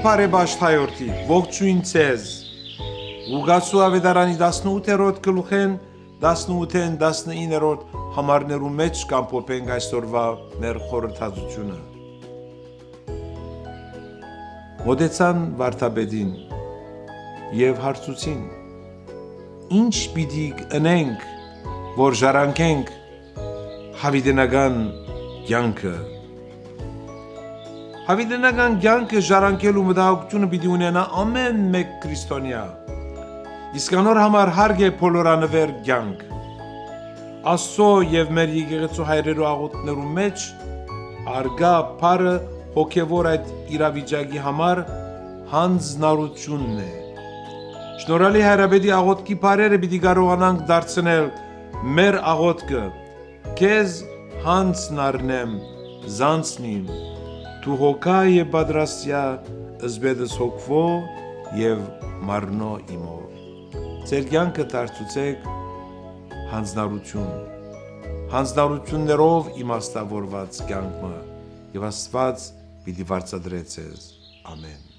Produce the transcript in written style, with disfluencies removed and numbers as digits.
բարեբաշտ հայորդի, ողջույն ձեզ։ Ուգացու ավետարանի 18-րդ գլուխեն 18-ին 19-րդ համարներու մեջ կամփոփենք այսօրվա մեր խորհրդածությունը։ Մոտեցան վարդապետին եւ հարցուցին. Ինչ պիտի ընենք, որ ժառանգենք հավիտենական կյանքը։ Հավիտենական կյանքը ժառանգելու մտահոգությունը պիտի ունենա ամեն մեկ քրիստոնյա։ Իսկ անոր համար հարկ է բոլորանվեր կյանք։ Աստծո եւ մեր եկեղեցու հայրերու աղոթներու մեջ արգա բարը հոգևոր այդ իրավիճակի համար հանձնարարությունն է։ Շնորհալի Հայրապետի աղոթքի բարերը պիտի կարողանանք դարձնել մեր աղոթքը։ Քեզ հանձնարնեմ, զանցնիմ, դու հոգա եւ պատրաստյա ըսբեդս հոգվո եւ մարնո իմո։ Ձեր կյանքը դարձուցեք հանձնարարություններով իմաստավորված կյանքը եւ Աստված պիտի վարձատրե ձեզ։ Ամեն։